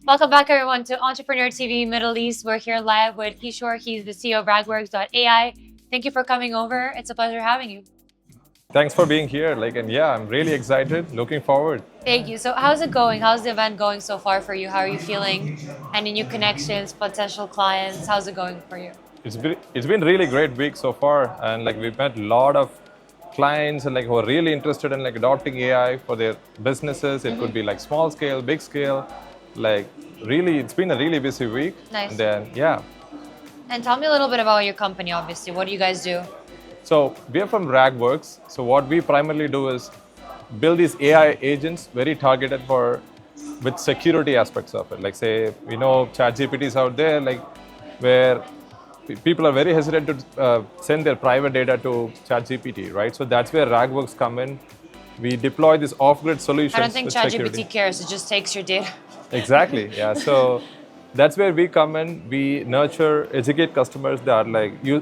Welcome back, everyone, to Entrepreneur TV Middle East. We're here live with Kishore. He's the CEO of Ragworks.ai. Thank you for coming over. It's a pleasure having you. Thanks for being here. I'm really excited. Looking forward. Thank you. So, how's it going? How's the event going so far for you? How are you feeling? Any new connections, potential clients? How's it going for you? It's been really great week so far, and we've met a lot of clients and who are really interested in adopting AI for their businesses. It could be small scale, big scale. Really, it's been a really busy week. Nice. And then yeah. And tell me a little bit about your company, obviously. What do you guys do? So we are from Ragworks. So what we primarily do is build these AI agents very targeted for with security aspects of it. Like say, we know ChatGPT is out there, where people are very hesitant to send their private data to ChatGPT, right? So that's where Ragworks come in. We deploy these off-grid solutions. I don't think with ChatGPT security. cares. It just takes your data. Exactly. Yeah. So that's where we come in. We nurture, educate customers that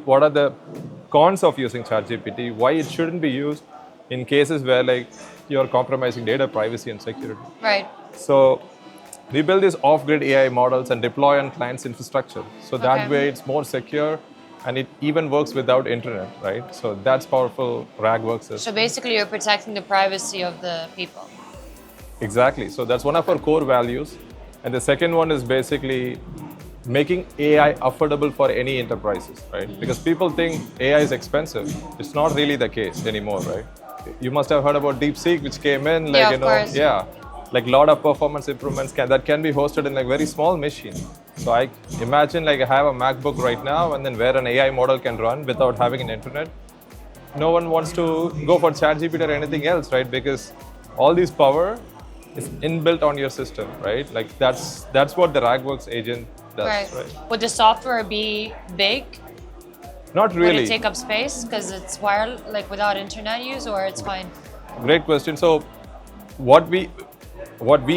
what are the cons of using ChatGPT, why it shouldn't be used in cases where you're compromising data privacy and security. Right. So we build these off-grid AI models and deploy on clients' infrastructure. So that Okay. way it's more secure and it even works without internet, right? So that's powerful Ragworks is. So basically, you're protecting the privacy of the people. Exactly. So that's one of our core values. And the second one is basically making AI affordable for any enterprises, right? Because people think AI is expensive. It's not really the case anymore, right? You must have heard about DeepSeek, which came in, Yeah, of course. yeah, lot of performance improvements that can be hosted in very small machine. So I imagine I have a MacBook right now, and then where an AI model can run without having an internet. No one wants to go for ChatGPT or anything else, right? Because all this power is inbuilt on your system, right? That's what the Ragworks agent does, right? Would the software be big? Not Would really. it take up space because it's wireless, without internet use, or it's fine? Great question. So what we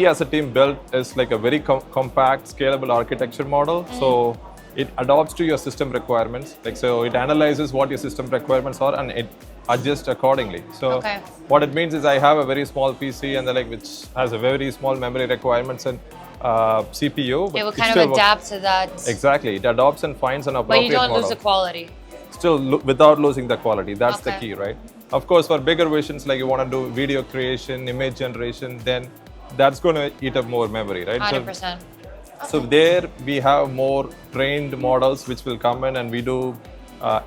as a team built is a very compact, scalable architecture model. So it adapts to your system requirements. So it analyzes what your system requirements are and it adjusts accordingly. So Okay. what it means is I have a very small PC and which has a very small memory requirements and CPU. It will it kind still of works. adapt to that, Exactly. It adopts and finds an but appropriate you don't model. lose the quality. Still without losing the quality. That's the Okay. key, right? Of course, for bigger visions, you want to do video creation, image generation, then that's going to eat up more memory, right? 100%. So there we have more trained models which will come in and we do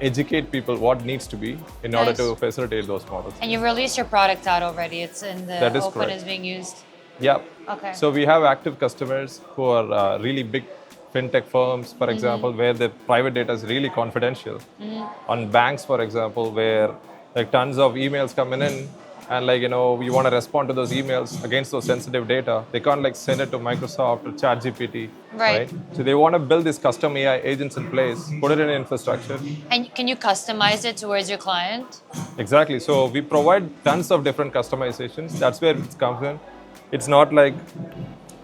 educate people what needs to be in order Nice. to facilitate those models. And you released your product out already. It's in the That is open, correct. is being used. Yeah. Okay. So we have active customers who are really big fintech firms, for example, where the private data is really confidential. On banks, for example, where tons of emails coming in, and you want to respond to those emails against those sensitive data. They can't send it to Microsoft or ChatGPT, Right. So they want to build these custom AI agents in place, put it in infrastructure. And can you customize it towards your client? Exactly. So we provide tons of different customizations. That's where it comes in. It's not like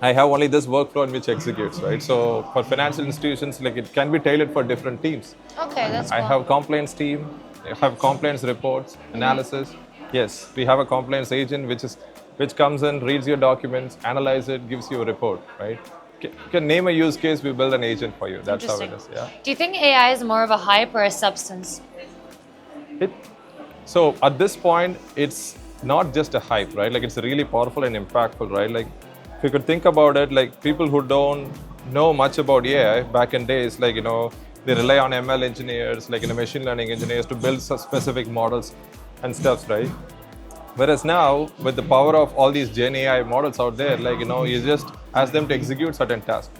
I have only this workflow in which executes, right? So for financial institutions, it can be tailored for different teams. Okay, that's cool. I have compliance team, I have compliance reports, analysis. Yes, we have a compliance agent which comes in, reads your documents, analyzes it, gives you a report, right? You can name a use case, we build an agent for you. That's how it is. Yeah. Do you think AI is more of a hype or a substance? So at this point, it's not just a hype, right? It's really powerful and impactful, right? If you could think about it, people who don't know much about AI back in days, they rely on ML engineers, machine learning engineers to build such specific models and stuff, right? Whereas now, with the power of all these Gen AI models out there, you just ask them to execute certain tasks.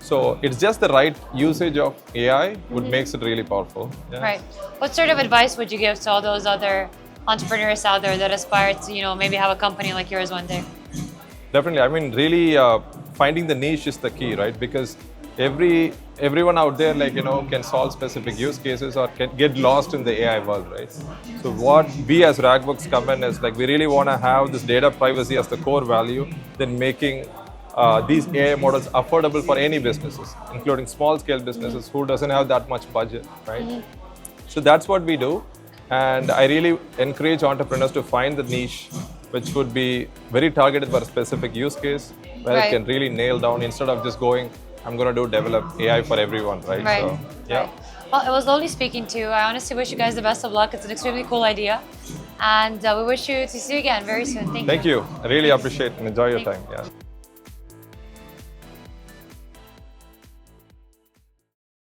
So it's just the right usage of AI would makes it really powerful. Yeah. Right. What sort of advice would you give to all those other entrepreneurs out there that aspire to, maybe have a company like yours one day? Definitely. I mean, really finding the niche is the key, right? Because everyone out there, can solve specific use cases or can get lost in the AI world, right? So what we as Ragworks come in is we really want to have this data privacy as the core value, then making these AI models affordable for any businesses, including small scale businesses who doesn't have that much budget, right? So that's what we do. And I really encourage entrepreneurs to find the niche which would be very targeted for a specific use case, where Right. it can really nail down instead of just going, I'm going to do develop AI for everyone, right? Right. So, yeah. Right. Well, it was lovely speaking to you. I honestly wish you guys the best of luck. It's an extremely cool idea. And we wish you to see you again very soon. Thank you. Thank you. I really appreciate and enjoy your time. Yeah.